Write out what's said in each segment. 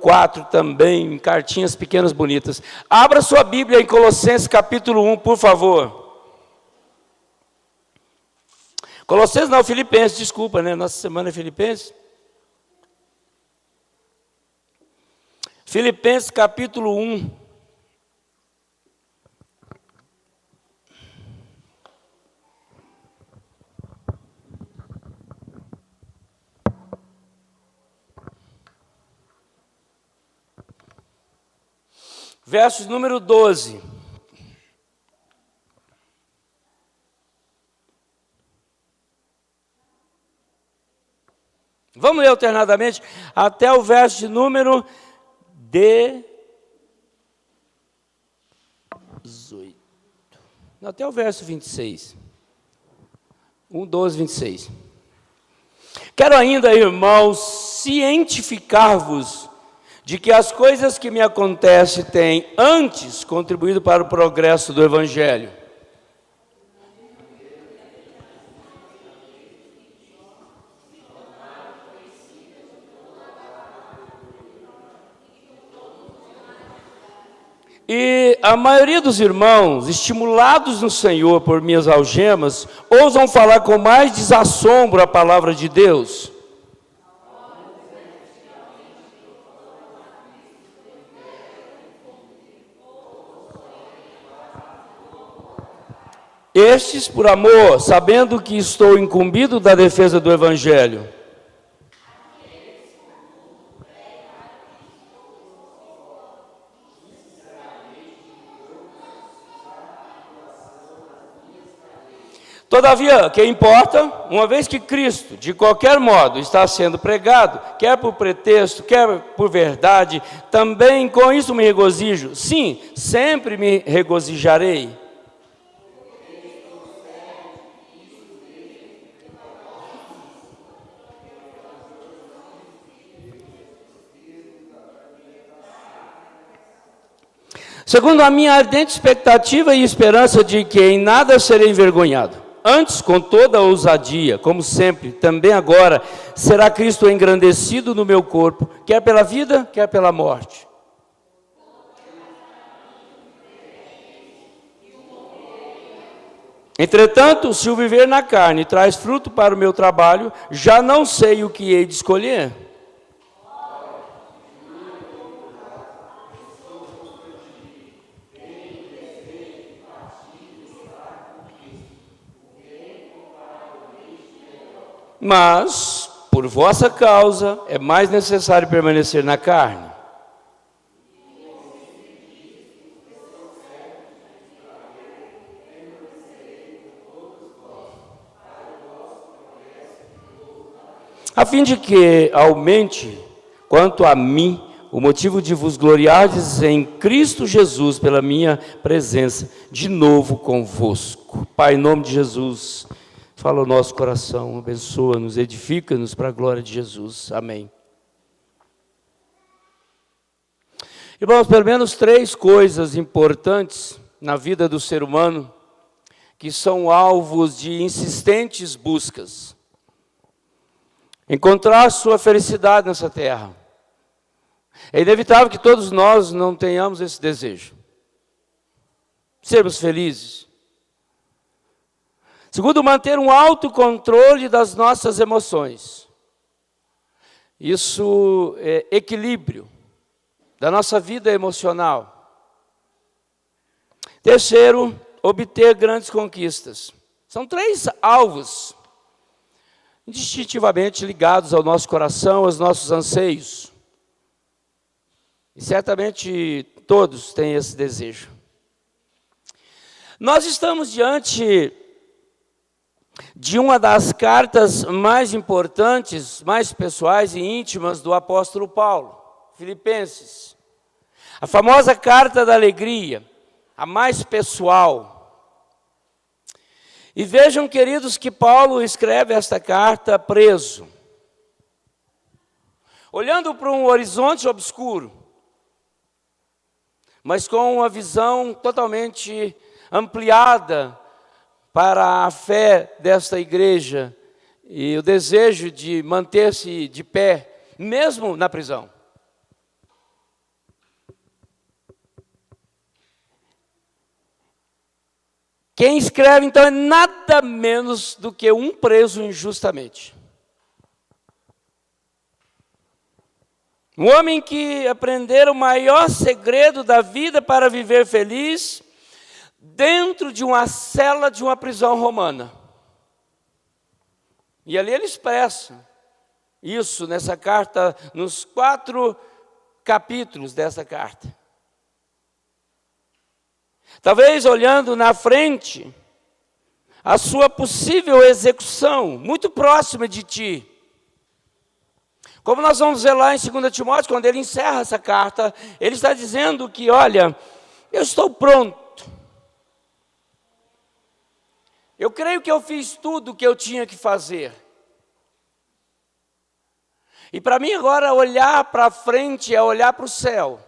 4 também, cartinhas pequenas bonitas. Abra sua Bíblia em Colossenses capítulo 1, por favor. Colossenses não, Filipenses, desculpa, né? Nossa semana é Filipenses. Filipenses capítulo 1. Versos número 12. Vamos ler alternadamente até o verso de número 18. Até o verso 26. 1, 12, 26. Quero ainda, irmãos, cientificar-vos de que as coisas que me acontecem têm antes contribuído para o progresso do Evangelho. E a maioria dos irmãos, estimulados no Senhor por minhas algemas, ousam falar com mais desassombro a palavra de Deus. Estes, por amor, sabendo que estou incumbido da defesa do Evangelho. Todavia, que importa, uma vez que Cristo, de qualquer modo, está sendo pregado, quer por pretexto, quer por verdade, também com isso me regozijo. Sim, sempre me regozijarei. Segundo a minha ardente expectativa e esperança de que em nada serei envergonhado. Antes, com toda a ousadia, como sempre, também agora, será Cristo engrandecido no meu corpo, quer pela vida, quer pela morte. Entretanto, se o viver na carne traz fruto para o meu trabalho, já não sei o que hei de escolher. Mas, por vossa causa, é mais necessário permanecer na carne. A fim de que aumente, quanto a mim, o motivo de vos gloriardes em Cristo Jesus, pela minha presença, de novo convosco. Pai, em nome de Jesus, fala o nosso coração, abençoa-nos, edifica-nos para a glória de Jesus. Amém. Irmãos, pelo menos 3 coisas importantes na vida do ser humano que são alvos de insistentes buscas. Encontrar sua felicidade nessa terra. É inevitável que todos nós não tenhamos esse desejo. Sermos felizes. Segundo, manter um autocontrole das nossas emoções. Isso é equilíbrio da nossa vida emocional. Terceiro, obter grandes conquistas. São 3 alvos, instintivamente ligados ao nosso coração, aos nossos anseios. E certamente todos têm esse desejo. Nós estamos diante de uma das cartas mais importantes, mais pessoais e íntimas do apóstolo Paulo, Filipenses. A famosa carta da alegria, a mais pessoal. E vejam, queridos, que Paulo escreve esta carta preso, olhando para um horizonte obscuro, mas com uma visão totalmente ampliada para a fé desta igreja e o desejo de manter-se de pé, mesmo na prisão. Quem escreve, então, é nada menos do que um preso injustamente. Um homem que aprendera o maior segredo da vida para viver feliz dentro de uma cela de uma prisão romana. E ali ele expressa isso nessa carta, nos 4 capítulos dessa carta. Talvez olhando na frente a sua possível execução, muito próxima de ti. Como nós vamos ver lá em 2 Timóteo, quando ele encerra essa carta, ele está dizendo que, olha, eu estou pronto. Eu creio que eu fiz tudo o que eu tinha que fazer. E para mim agora olhar para frente é olhar para o céu.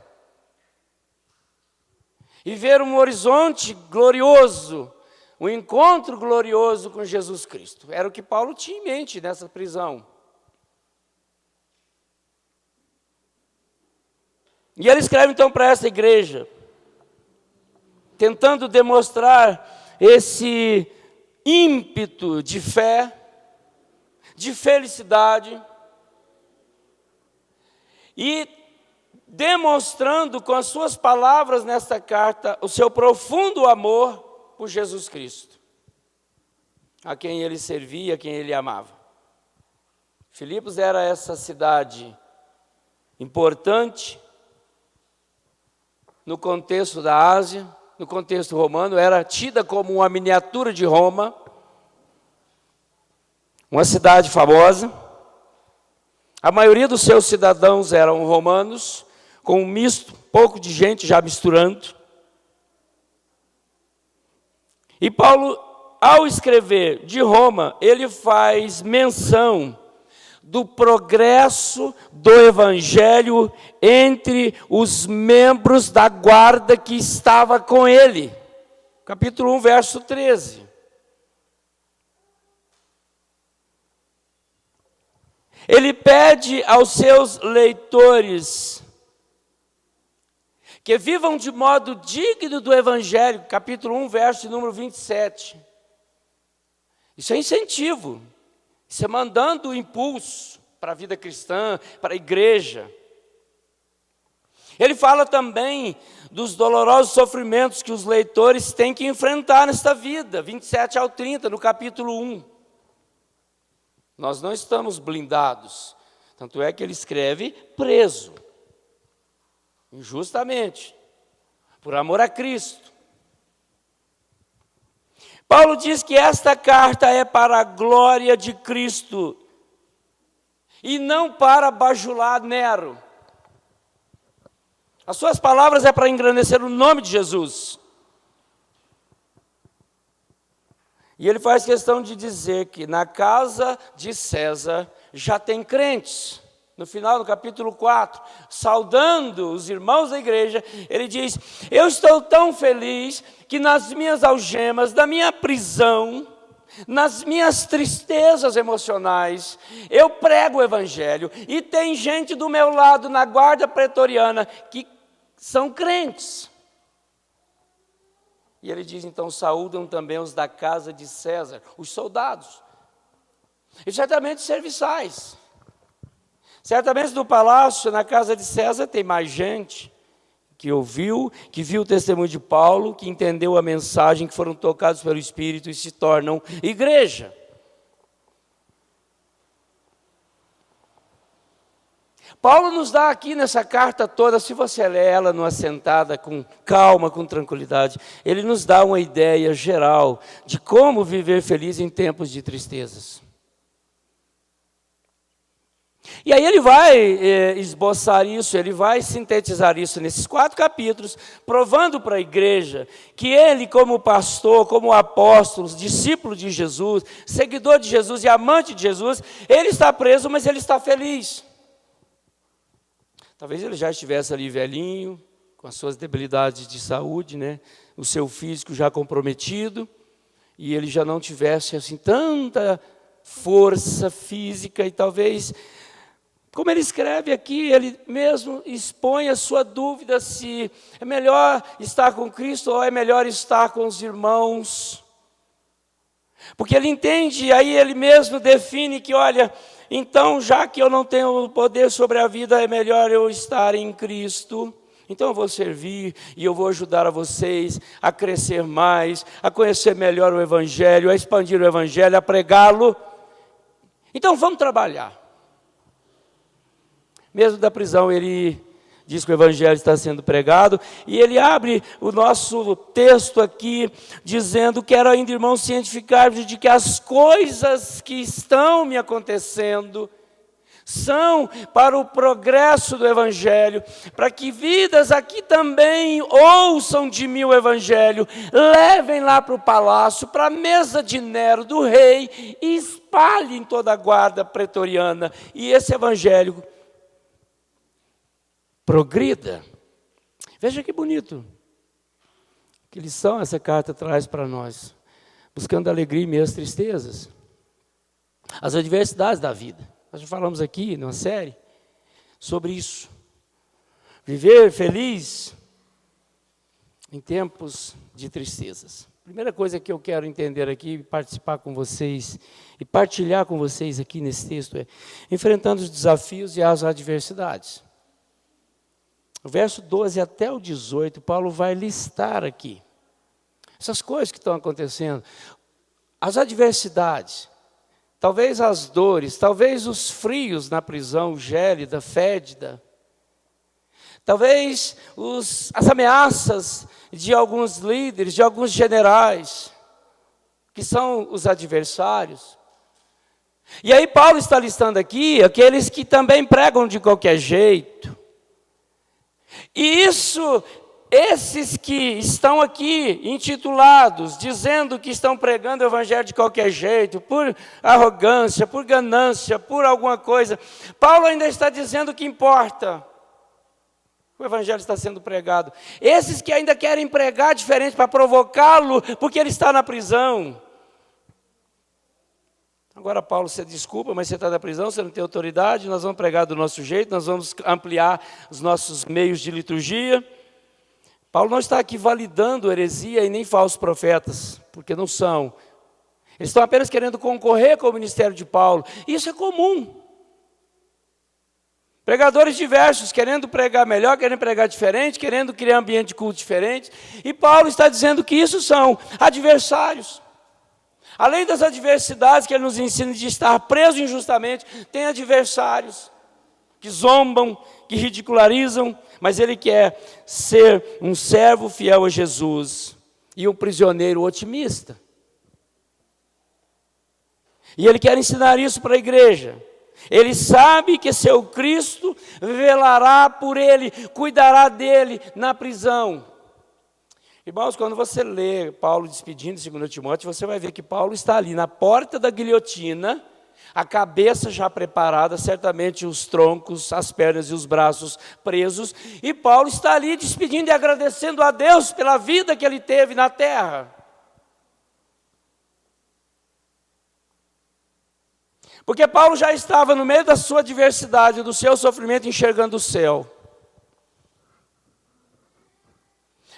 E ver um horizonte glorioso, um encontro glorioso com Jesus Cristo. Era o que Paulo tinha em mente nessa prisão. E ele escreve então para essa igreja, tentando demonstrar esse ímpeto de fé, de felicidade, e demonstrando com as suas palavras nesta carta o seu profundo amor por Jesus Cristo, a quem ele servia, a quem ele amava. Filipos era essa cidade importante no contexto da Ásia, no contexto romano, era tida como uma miniatura de Roma, uma cidade famosa. A maioria dos seus cidadãos eram romanos, com um misto, pouco de gente já misturando. E Paulo, ao escrever de Roma, ele faz menção do progresso do evangelho entre os membros da guarda que estava com ele. Capítulo 1, verso 13. Ele pede aos seus leitores que vivam de modo digno do evangelho, capítulo 1, verso número 27. Isso é incentivo. Isso é mandando impulso para a vida cristã, para a igreja. Ele fala também dos dolorosos sofrimentos que os leitores têm que enfrentar nesta vida, 27 ao 30, no capítulo 1. Nós não estamos blindados. Tanto é que ele escreve preso, injustamente, por amor a Cristo. Paulo diz que esta carta é para a glória de Cristo e não para bajular Nero. As suas palavras é para engrandecer o nome de Jesus. E ele faz questão de dizer que na casa de César já tem crentes. No final do capítulo 4, saudando os irmãos da igreja, ele diz: eu estou tão feliz que nas minhas algemas, na minha prisão, nas minhas tristezas emocionais, eu prego o evangelho, e tem gente do meu lado na guarda pretoriana que são crentes. E ele diz, então, saúdam também os da casa de César, os soldados, e certamente serviçais. Certamente no palácio, na casa de César, tem mais gente que ouviu, que viu o testemunho de Paulo, que entendeu a mensagem, que foram tocados pelo Espírito e se tornam igreja. Paulo nos dá aqui nessa carta toda, se você lê ela numa sentada com calma, com tranquilidade, ele nos dá uma ideia geral de como viver feliz em tempos de tristezas. E aí ele vai esboçar isso, ele vai sintetizar isso nesses 4 capítulos, provando para a igreja que ele, como pastor, como apóstolo, discípulo de Jesus, seguidor de Jesus e amante de Jesus, ele está preso, mas ele está feliz. Talvez ele já estivesse ali velhinho, com as suas debilidades de saúde, né? O seu físico já comprometido, e ele já não tivesse assim tanta força física, e talvez, como ele escreve aqui, ele mesmo expõe a sua dúvida se é melhor estar com Cristo ou é melhor estar com os irmãos. Porque ele entende, aí ele mesmo define que, olha, então já que eu não tenho poder sobre a vida, é melhor eu estar em Cristo. Então eu vou servir e eu vou ajudar a vocês a crescer mais, a conhecer melhor o Evangelho, a expandir o Evangelho, a pregá-lo. Então vamos trabalhar. Mesmo da prisão, ele diz que o Evangelho está sendo pregado, e ele abre o nosso texto aqui, dizendo: quero ainda, irmãos, cientificar-vos de que as coisas que estão me acontecendo são para o progresso do Evangelho, para que vidas aqui também ouçam de mim o Evangelho, levem lá para o palácio, para a mesa de Nero, do rei, e espalhem toda a guarda pretoriana, e esse Evangelho progrida. Veja que bonito, que lição essa carta traz para nós, buscando alegria em meio às tristezas, as adversidades da vida. Nós já falamos aqui numa série sobre isso. Viver feliz em tempos de tristezas. Primeira coisa que eu quero entender aqui, participar com vocês e partilhar com vocês aqui nesse texto é: enfrentando os desafios e as adversidades. O verso 12 até o 18, Paulo vai listar aqui essas coisas que estão acontecendo. As adversidades, talvez as dores, talvez os frios na prisão gélida, fétida, talvez as ameaças de alguns líderes, de alguns generais, que são os adversários. E aí Paulo está listando aqui aqueles que também pregam de qualquer jeito. E esses que estão aqui intitulados, dizendo que estão pregando o Evangelho de qualquer jeito, por arrogância, por ganância, por alguma coisa, Paulo ainda está dizendo que importa. O Evangelho está sendo pregado. Esses que ainda querem pregar diferente para provocá-lo, porque ele está na prisão. Agora, Paulo, você desculpa, mas você está na prisão, você não tem autoridade, nós vamos pregar do nosso jeito, nós vamos ampliar os nossos meios de liturgia. Paulo não está aqui validando heresia e nem falsos profetas, porque não são. Eles estão apenas querendo concorrer com o ministério de Paulo. Isso é comum. Pregadores diversos, querendo pregar melhor, querendo pregar diferente, querendo criar ambiente de culto diferente. E Paulo está dizendo que isso são adversários. Além das adversidades que ele nos ensina de estar preso injustamente, tem adversários que zombam, que ridicularizam, mas ele quer ser um servo fiel a Jesus e um prisioneiro otimista. E ele quer ensinar isso para a igreja. Ele sabe que seu Cristo velará por ele, cuidará dele na prisão. Irmãos, quando você lê Paulo despedindo em 2 Timóteo, você vai ver que Paulo está ali na porta da guilhotina, a cabeça já preparada, certamente os troncos, as pernas e os braços presos, e Paulo está ali despedindo e agradecendo a Deus pela vida que ele teve na terra. Porque Paulo já estava no meio da sua adversidade, do seu sofrimento, enxergando o céu.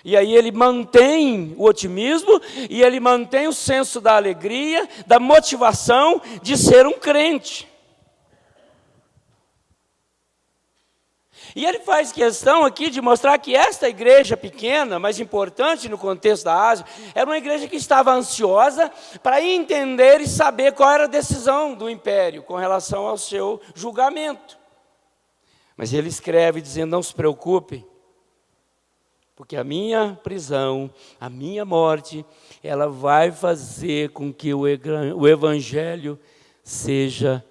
E aí ele mantém o otimismo, e ele mantém o senso da alegria, da motivação de ser um crente. E ele faz questão aqui de mostrar que esta igreja pequena, mas importante no contexto da Ásia, era uma igreja que estava ansiosa para entender e saber qual era a decisão do império com relação ao seu julgamento. Mas ele escreve dizendo: não se preocupe, porque a minha prisão, a minha morte, ela vai fazer com que o Evangelho seja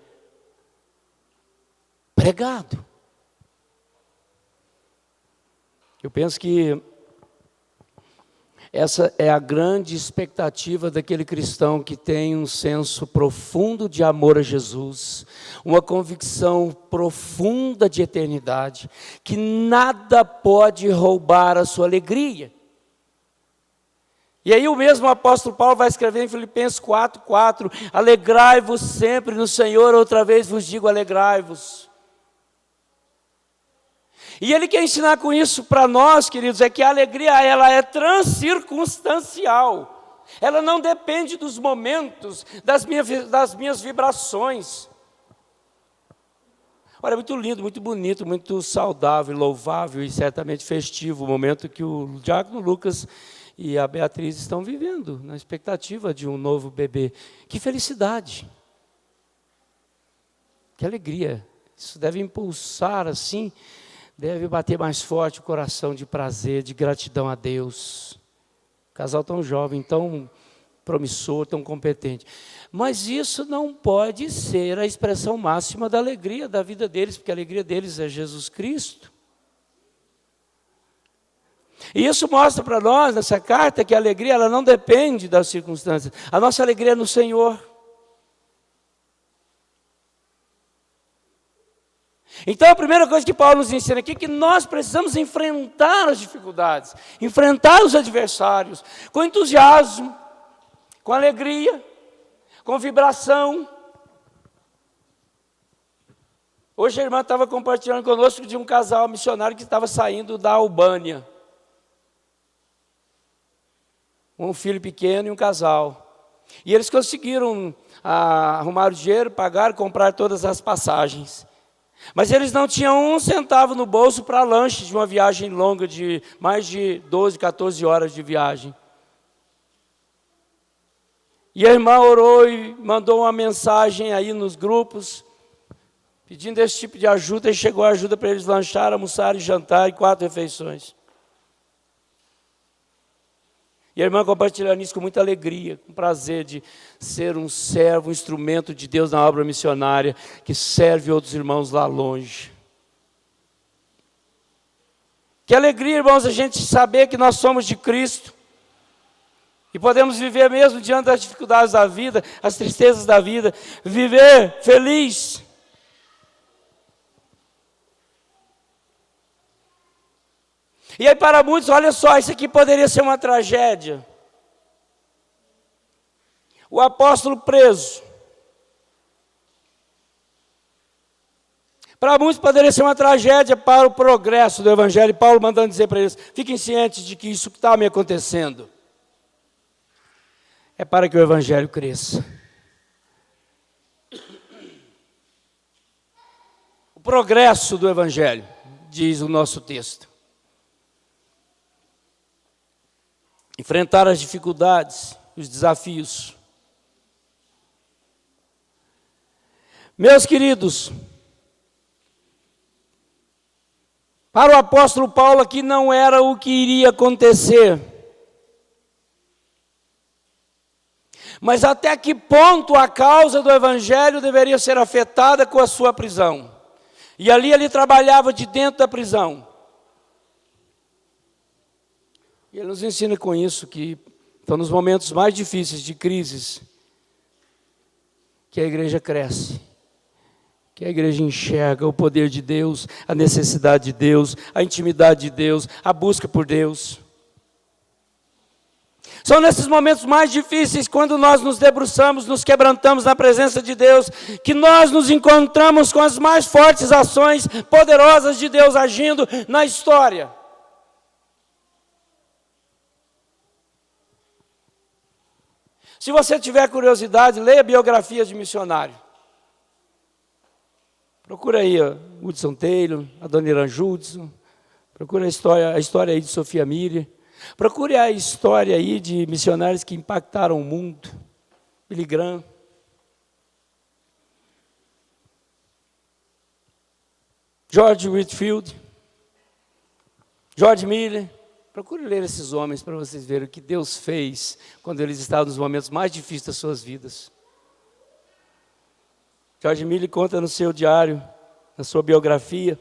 pregado. Eu penso que essa é a grande expectativa daquele cristão que tem um senso profundo de amor a Jesus, uma convicção profunda de eternidade, que nada pode roubar a sua alegria. E aí o mesmo apóstolo Paulo vai escrever em Filipenses 4:4, alegrai-vos sempre no Senhor, outra vez vos digo, alegrai-vos. E ele quer ensinar com isso para nós, queridos, é que a alegria ela é transcircunstancial. Ela não depende dos momentos, das minhas vibrações. Olha, é muito lindo, muito bonito, muito saudável, louvável e certamente festivo o momento que o diácono Lucas e a Beatriz estão vivendo, na expectativa de um novo bebê. Que felicidade! Que alegria! Isso deve impulsar assim, deve bater mais forte o coração de prazer, de gratidão a Deus. Casal tão jovem, tão promissor, tão competente. Mas isso não pode ser a expressão máxima da alegria da vida deles, porque a alegria deles é Jesus Cristo. E isso mostra para nós, nessa carta, que a alegria ela não depende das circunstâncias. A nossa alegria é no Senhor. Então a primeira coisa que Paulo nos ensina aqui é que nós precisamos enfrentar as dificuldades, enfrentar os adversários, com entusiasmo, com alegria, com vibração. Hoje a irmã estava compartilhando conosco de um casal missionário que estava saindo da Albânia. Um filho pequeno e um casal. E eles conseguiram arrumar o dinheiro, pagar, comprar todas as passagens. Mas eles não tinham um centavo no bolso para lanche de uma viagem longa de mais de 12, 14 horas de viagem. E a irmã orou e mandou uma mensagem aí nos grupos, pedindo esse tipo de ajuda, e chegou a ajuda para eles lanchar, almoçar e jantar em 4 refeições. E a irmã compartilhando isso com muita alegria, com prazer de ser um servo, um instrumento de Deus na obra missionária, que serve outros irmãos lá longe. Que alegria, irmãos, a gente saber que nós somos de Cristo, e podemos viver mesmo diante das dificuldades da vida, as tristezas da vida, viver feliz. E aí para muitos, olha só, isso aqui poderia ser uma tragédia. O apóstolo preso. Para muitos poderia ser uma tragédia para o progresso do Evangelho. E Paulo mandando dizer para eles, fiquem cientes de que isso que está me acontecendo é para que o Evangelho cresça. O progresso do Evangelho, diz o nosso texto. Enfrentar as dificuldades, os desafios. Meus queridos, para o apóstolo Paulo aqui não era o que iria acontecer. Mas até que ponto a causa do Evangelho deveria ser afetada com a sua prisão? E ali ele trabalhava de dentro da prisão. E ele nos ensina com isso que estão nos momentos mais difíceis de crises que a igreja cresce, que a igreja enxerga o poder de Deus, a necessidade de Deus, a intimidade de Deus, a busca por Deus. São nesses momentos mais difíceis, quando nós nos debruçamos, nos quebrantamos na presença de Deus, que nós nos encontramos com as mais fortes ações poderosas de Deus agindo na história. Se você tiver curiosidade, leia biografias de missionário. Procura aí Hudson Taylor, a Dona Irã Judson. Procura a história aí de Sofia Miller. Procure a história aí de missionários que impactaram o mundo. Billy Graham. George Whitefield. George Miller. Procure ler esses homens para vocês verem o que Deus fez quando eles estavam nos momentos mais difíceis das suas vidas. George Miller conta no seu diário, na sua biografia.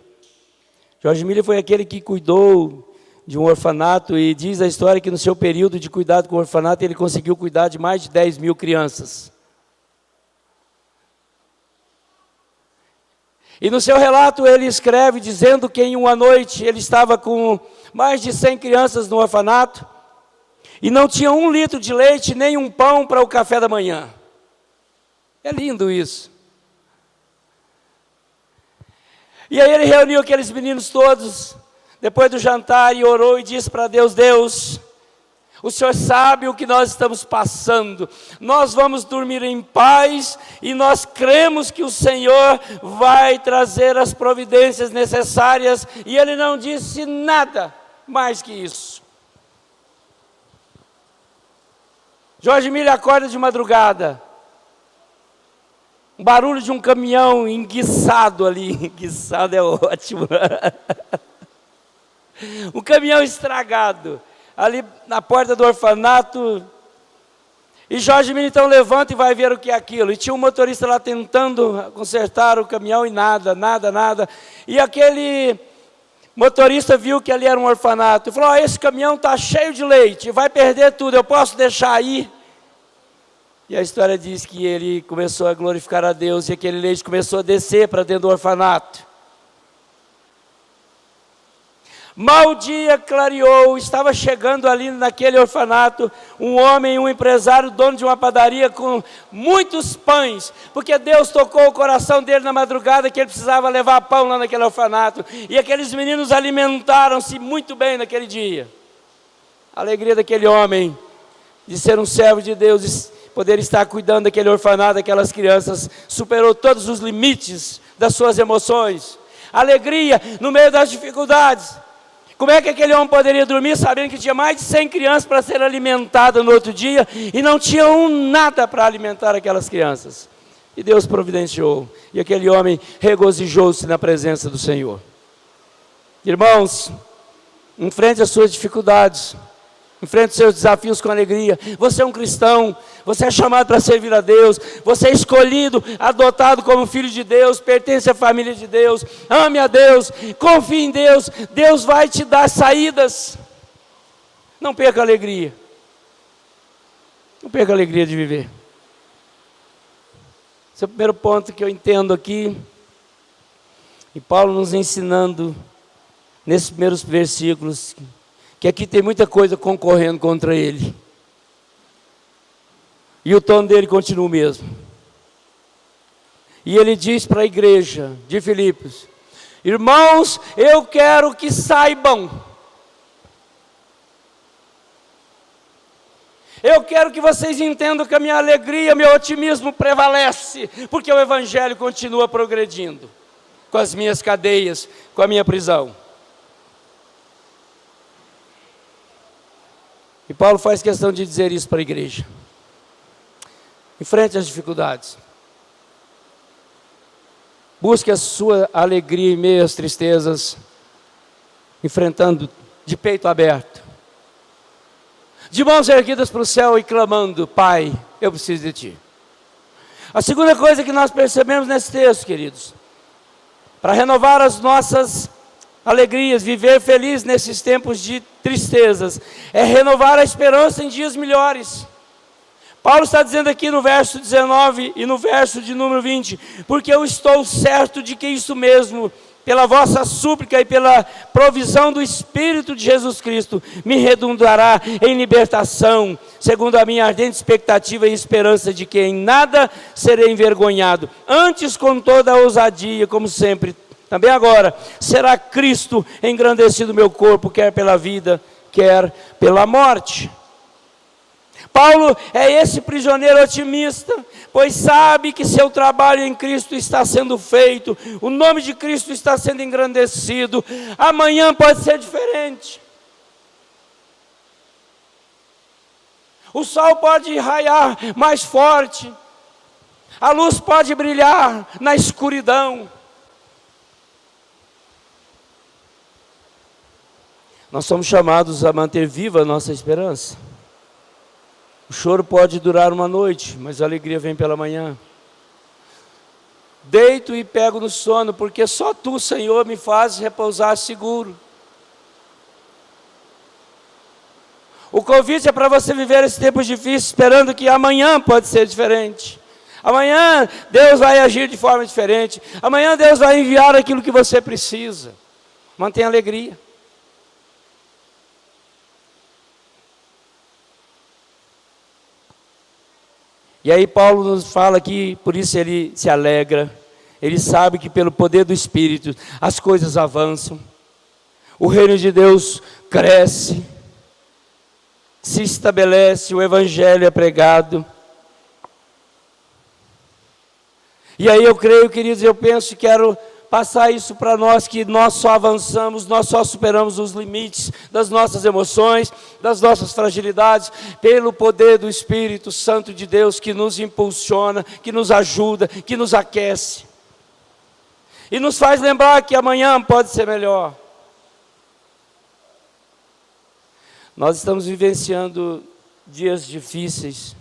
George Miller foi aquele que cuidou de um orfanato e diz a história que no seu período de cuidado com o orfanato ele conseguiu cuidar de mais de 10 mil crianças. E no seu relato ele escreve dizendo que em uma noite ele estava com mais de 100 crianças no orfanato e não tinha 1 litro de leite nem um pão para o café da manhã. É lindo isso. E aí ele reuniu aqueles meninos todos, depois do jantar, e orou e disse para Deus, Deus, O Senhor sabe o que nós estamos passando. Nós vamos dormir em paz e nós cremos que o Senhor vai trazer as providências necessárias. E Ele não disse nada mais que isso. Jorge Miller acorda de madrugada. Um barulho de um caminhão enguiçado ali. Enguiçado é ótimo. Um caminhão estragado ali na porta do orfanato. E Jorge Miller então levanta e vai ver o que é aquilo. E tinha um motorista lá tentando consertar o caminhão e nada. E aquele motorista viu que ali era um orfanato e falou: esse caminhão está cheio de leite, vai perder tudo, eu posso deixar aí? E a história diz que ele começou a glorificar a Deus e aquele leite começou a descer para dentro do orfanato. Mal o dia clareou, estava chegando ali naquele orfanato um homem, um empresário, dono de uma padaria com muitos pães, porque Deus tocou o coração dele na madrugada que ele precisava levar pão lá naquele orfanato, e aqueles meninos alimentaram-se muito bem naquele dia. A alegria daquele homem de ser um servo de Deus, de poder estar cuidando daquele orfanato, daquelas crianças, superou todos os limites das suas emoções. Alegria no meio das dificuldades. Como é que aquele homem poderia dormir sabendo que tinha mais de 100 crianças para ser alimentadas no outro dia e não tinha nada para alimentar aquelas crianças? E Deus providenciou. E aquele homem regozijou-se na presença do Senhor. Irmãos, enfrente as suas dificuldades. Enfrente os seus desafios com alegria. Você é um cristão, você é chamado para servir a Deus, você é escolhido, adotado como filho de Deus, pertence à família de Deus, ame a Deus, confie em Deus, Deus vai te dar saídas. Não perca a alegria. Não perca a alegria de viver. Esse é o primeiro ponto que eu entendo aqui. E Paulo nos ensinando, nesses primeiros versículos, que aqui tem muita coisa concorrendo contra ele. E o tom dele continua o mesmo. E ele diz para a igreja de Filipos: irmãos, eu quero que saibam. Eu quero que vocês entendam que a minha alegria, meu otimismo prevalece, porque o Evangelho continua progredindo, com as minhas cadeias, com a minha prisão. E Paulo faz questão de dizer isso para a igreja. Enfrente as dificuldades. Busque a sua alegria em meio às tristezas, enfrentando de peito aberto, de mãos erguidas para o céu e clamando: Pai, eu preciso de Ti. A segunda coisa que nós percebemos nesse texto, queridos, para renovar as nossas alegrias, viver feliz nesses tempos de tristezas, é renovar a esperança em dias melhores. Paulo está dizendo aqui no verso 19 e no verso de número 20: porque eu estou certo de que isso mesmo, pela vossa súplica e pela provisão do Espírito de Jesus Cristo, me redundará em libertação, segundo a minha ardente expectativa e esperança de que em nada serei envergonhado, antes com toda a ousadia, como sempre, também agora, será Cristo engrandecido no meu corpo, quer pela vida, quer pela morte. Paulo é esse prisioneiro otimista, pois sabe que seu trabalho em Cristo está sendo feito, o nome de Cristo está sendo engrandecido, amanhã pode ser diferente. O sol pode raiar mais forte, a luz pode brilhar na escuridão. Nós somos chamados a manter viva a nossa esperança. O choro pode durar uma noite, mas a alegria vem pela manhã. Deito e pego no sono, porque só Tu, Senhor, me fazes repousar seguro. O convite é para você viver esse tempo difícil, esperando que amanhã pode ser diferente. Amanhã Deus vai agir de forma diferente. Amanhã Deus vai enviar aquilo que você precisa. Mantenha alegria. E aí Paulo nos fala que por isso ele se alegra, ele sabe que pelo poder do Espírito as coisas avançam, o reino de Deus cresce. se estabelece, o Evangelho é pregado. E aí eu creio, queridos, eu penso e quero passar isso para nós, que nós só avançamos, nós só superamos os limites das nossas emoções, das nossas fragilidades, pelo poder do Espírito Santo de Deus, que nos impulsiona, que nos ajuda, que nos aquece. E nos faz lembrar que amanhã pode ser melhor. Nós estamos vivenciando dias difíceis.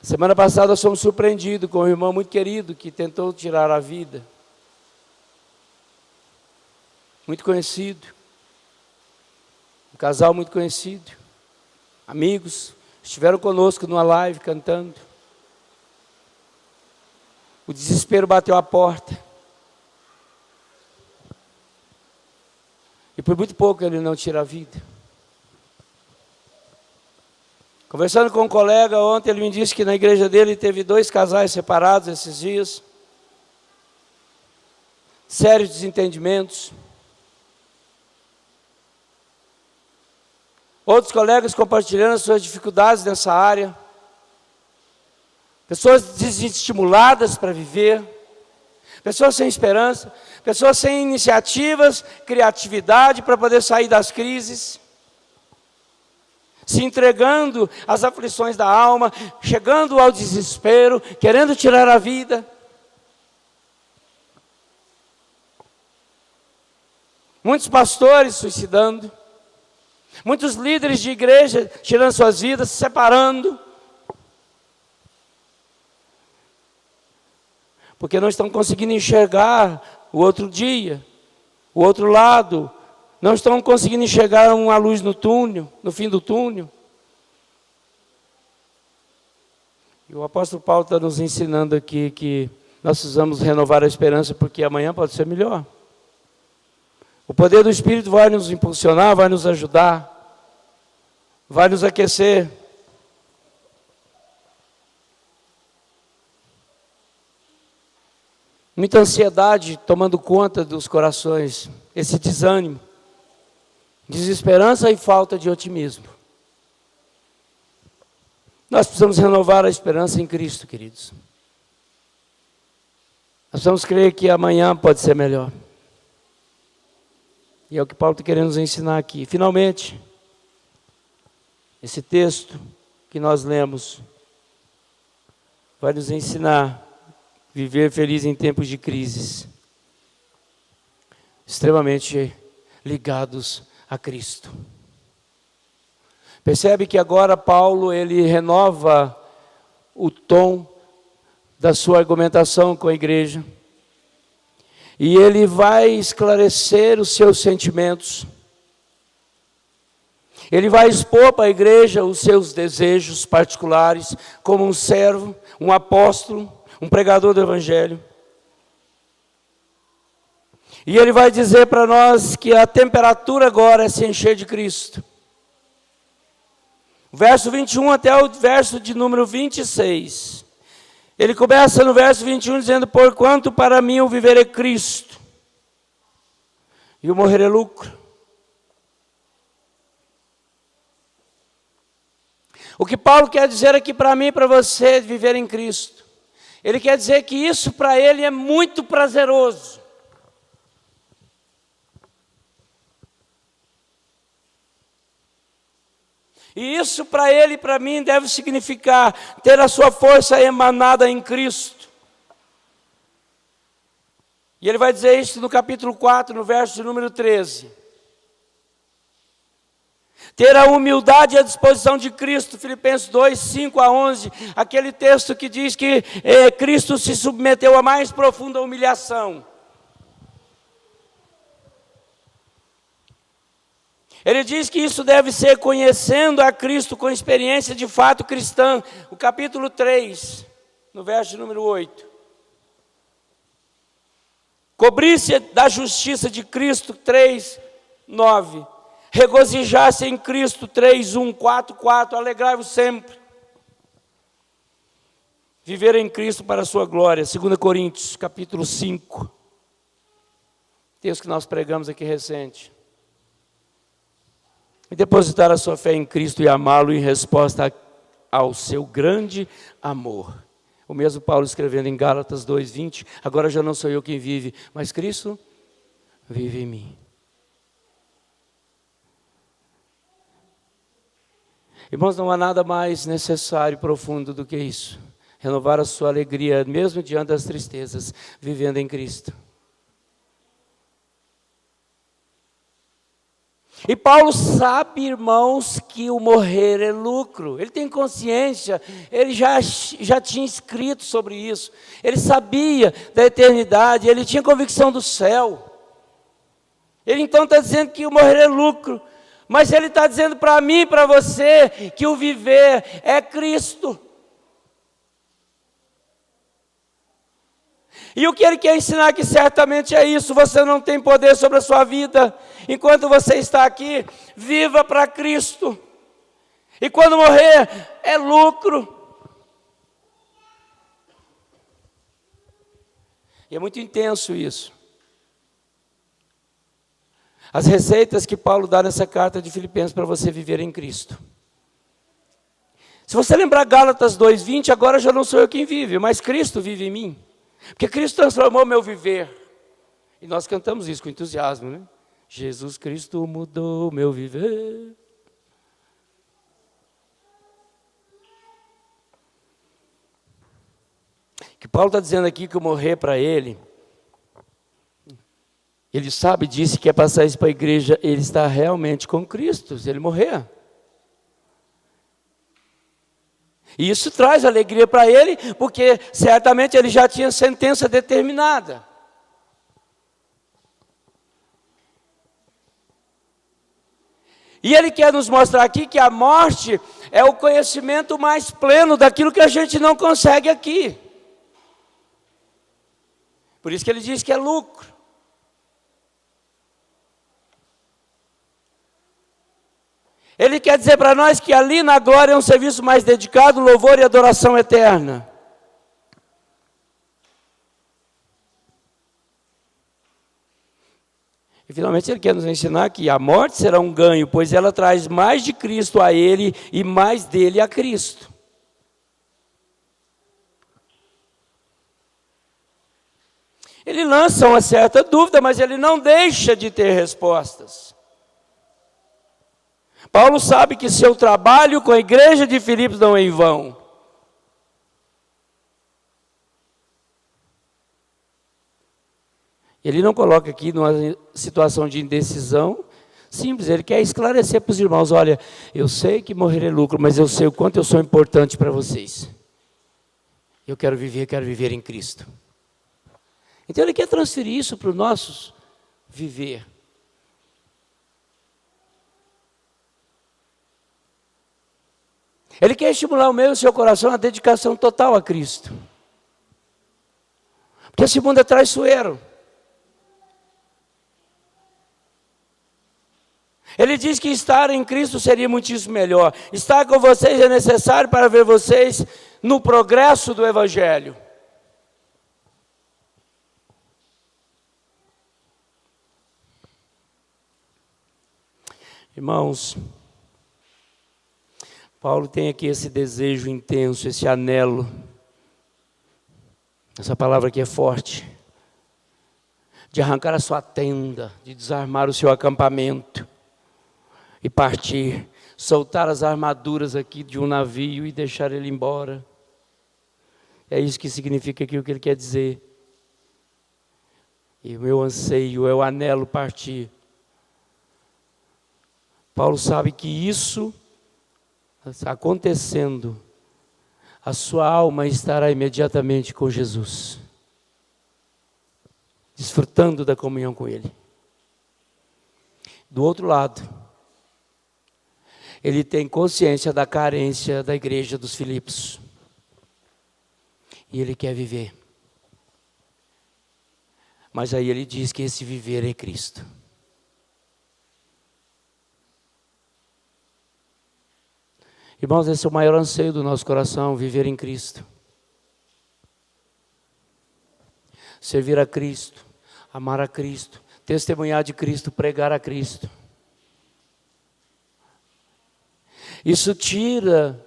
Semana passada nós fomos surpreendidos com um irmão muito querido que tentou tirar a vida. Muito conhecido. Um casal muito conhecido. Amigos. Estiveram conosco numa live cantando. O desespero bateu a porta. E por muito pouco ele não tira a vida. Conversando com um colega ontem, ele me disse que na igreja dele teve 2 casais separados esses dias. Sérios desentendimentos. Outros colegas compartilhando as suas dificuldades nessa área. Pessoas desestimuladas para viver. Pessoas sem esperança. Pessoas sem iniciativas, criatividade para poder sair das crises. Se entregando às aflições da alma, chegando ao desespero, querendo tirar a vida. Muitos pastores suicidando. Muitos líderes de igreja tirando suas vidas, se separando. Porque não estão conseguindo enxergar o outro dia, o outro lado. Não estão conseguindo enxergar uma luz no túnel, no fim do túnel. E o apóstolo Paulo está nos ensinando aqui que nós precisamos renovar a esperança, porque amanhã pode ser melhor. O poder do Espírito vai nos impulsionar, vai nos ajudar, vai nos aquecer. Muita ansiedade tomando conta dos corações, esse desânimo. Desesperança e falta de otimismo. Nós precisamos renovar a esperança em Cristo, queridos. Nós precisamos crer que amanhã pode ser melhor. E é o que Paulo está querendo nos ensinar aqui. Finalmente, esse texto que nós lemos vai nos ensinar a viver feliz em tempos de crises, extremamente ligados a Cristo. Percebe que agora Paulo, ele renova o tom da sua argumentação com a igreja. E ele vai esclarecer os seus sentimentos. Ele vai expor para a igreja os seus desejos particulares, como um servo, um apóstolo, um pregador do Evangelho. E ele vai dizer para nós que a temperatura agora é se encher de Cristo. Verso 21 até o verso de número 26. Ele começa no verso 21 dizendo: porquanto para mim o viver é Cristo, e o morrer é lucro. O que Paulo quer dizer aqui para mim e para você, viver em Cristo. Ele quer dizer que isso para ele é muito prazeroso. E isso para ele e para mim deve significar ter a sua força emanada em Cristo. E ele vai dizer isso no capítulo 4, no verso de número 13. Ter a humildade e a disposição de Cristo, Filipenses 2, 5 a 11. Aquele texto que diz que Cristo se submeteu à mais profunda humilhação. Ele diz que isso deve ser conhecendo a Cristo com experiência de fato cristã. O capítulo 3, no verso número 8. Cobrir-se da justiça de Cristo, 3, 9. Regozijar-se em Cristo, 3, 1, 4, 4. Alegrai-vos sempre. Viver em Cristo para a sua glória. 2 Coríntios, capítulo 5. texto que nós pregamos aqui recente. E depositar a sua fé em Cristo e amá-lo em resposta ao seu grande amor. O mesmo Paulo escrevendo em Gálatas 2:20, agora já não sou eu quem vive, mas Cristo vive em mim. Irmãos, não há nada mais necessário e profundo do que isso. Renovar a sua alegria, mesmo diante das tristezas, vivendo em Cristo. E Paulo sabe, irmãos, que o morrer é lucro. Ele tem consciência, ele já tinha escrito sobre isso. Ele sabia da eternidade, ele tinha convicção do céu. Ele então está dizendo que o morrer é lucro. Mas ele está dizendo para mim e para você que o viver é Cristo. E o que ele quer ensinar aqui certamente é isso: você não tem poder sobre a sua vida. Enquanto você está aqui, viva para Cristo. E quando morrer, é lucro. E é muito intenso isso. As receitas que Paulo dá nessa carta de Filipenses para você viver em Cristo. Se você lembrar Gálatas 2:20, agora já não sou eu quem vive, mas Cristo vive em mim. Porque Cristo transformou meu viver. E nós cantamos isso com entusiasmo, né? Jesus Cristo mudou meu viver. Que Paulo está dizendo aqui que eu morrer para ele, ele sabe, disse que é passar isso para a igreja, ele está realmente com Cristo, se ele morrer. E isso traz alegria para ele, porque certamente ele já tinha sentença determinada. E ele quer nos mostrar aqui que a morte é o conhecimento mais pleno daquilo que a gente não consegue aqui. Por isso que ele diz que é lucro. Ele quer dizer para nós que ali na glória é um serviço mais dedicado, louvor e adoração eterna. E finalmente ele quer nos ensinar que a morte será um ganho, pois ela traz mais de Cristo a ele e mais dele a Cristo. Ele lança uma certa dúvida, mas ele não deixa de ter respostas. Paulo sabe que seu trabalho com a igreja de Filipos não é em vão. Ele não coloca aqui numa situação de indecisão simples, ele quer esclarecer para os irmãos: olha, eu sei que morrer é lucro, mas eu sei o quanto eu sou importante para vocês. Eu quero viver em Cristo. Então ele quer transferir isso para o nosso viver. Ele quer estimular o meu e o seu coração a dedicação total a Cristo. Porque esse mundo é traiçoeiro. Ele diz que estar em Cristo seria muitíssimo melhor. Estar com vocês é necessário para ver vocês no progresso do Evangelho. Irmãos, Paulo tem aqui esse desejo intenso, esse anelo. Essa palavra aqui é forte. De arrancar a sua tenda, de desarmar o seu acampamento e partir, soltar as armaduras aqui de um navio e deixar ele embora. É isso que significa aqui o que ele quer dizer. E o meu anseio, é o anelo partir. Paulo sabe que isso acontecendo, a sua alma estará imediatamente com Jesus, desfrutando da comunhão com Ele. Do outro lado, ele tem consciência da carência da igreja dos Filipos. E ele quer viver. Mas aí ele diz que esse viver é Cristo. Irmãos, esse é o maior anseio do nosso coração, viver em Cristo. Servir a Cristo, amar a Cristo, testemunhar de Cristo, pregar a Cristo. Isso tira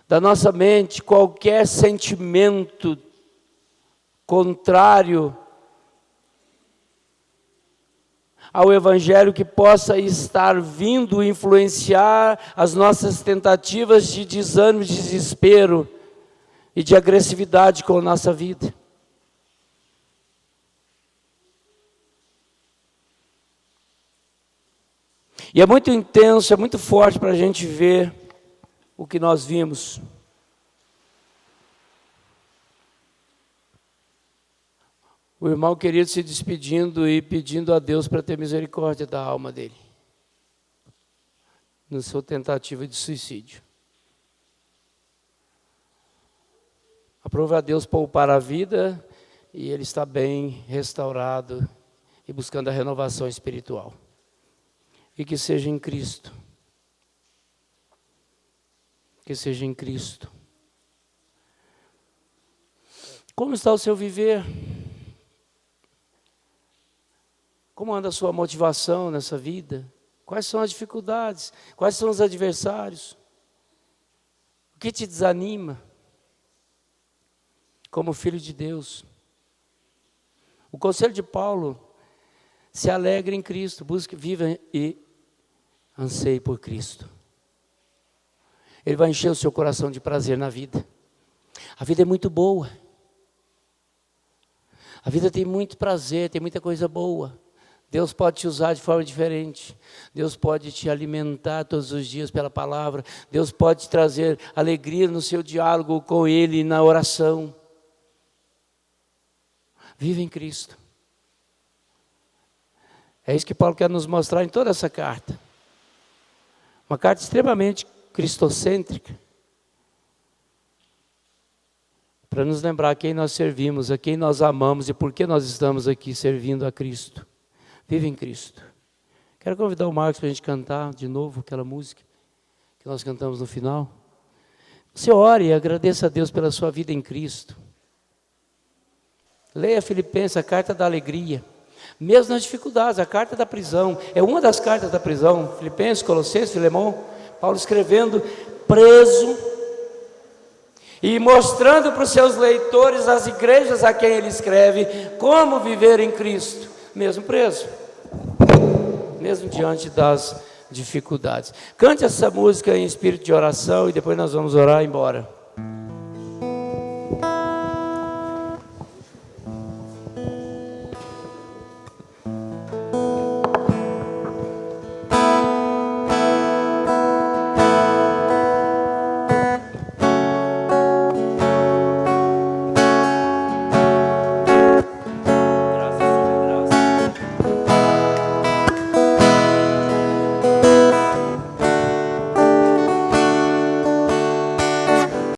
da nossa mente qualquer sentimento contrário ao Evangelho que possa estar vindo influenciar as nossas tentativas de desânimo, de desespero e de agressividade com a nossa vida. E é muito intenso, é muito forte para a gente ver o que nós vimos. O irmão querido se despedindo e pedindo a Deus para ter misericórdia da alma dele, na sua tentativa de suicídio. Aprove a Deus poupar a vida e ele está bem restaurado e buscando a renovação espiritual. E que seja em Cristo. Que seja em Cristo. Como está o seu viver? Como anda a sua motivação nessa vida? Quais são as dificuldades? Quais são os adversários? O que te desanima? Como filho de Deus. O conselho de Paulo: se alegre em Cristo, busque, viva e anseie por Cristo. Ele vai encher o seu coração de prazer na vida. A vida é muito boa. A vida tem muito prazer, tem muita coisa boa. Deus pode te usar de forma diferente. Deus pode te alimentar todos os dias pela palavra. Deus pode te trazer alegria no seu diálogo com Ele, na oração. Viva em Cristo. É isso que Paulo quer nos mostrar em toda essa carta. Uma carta extremamente cristocêntrica. Para nos lembrar a quem nós servimos, a quem nós amamos e por que nós estamos aqui servindo a Cristo. Viva em Cristo. Quero convidar o Marcos para a gente cantar de novo aquela música que nós cantamos no final. Você ore e agradeça a Deus pela sua vida em Cristo. Leia Filipenses, a carta da alegria. Mesmo nas dificuldades, a carta da prisão. É uma das cartas da prisão. Filipenses, Colossenses, Filemão. Paulo escrevendo preso e mostrando para os seus leitores, as igrejas a quem ele escreve, como viver em Cristo, mesmo preso, mesmo diante das dificuldades. Cante essa música em espírito de oração e depois nós vamos orar e ir embora.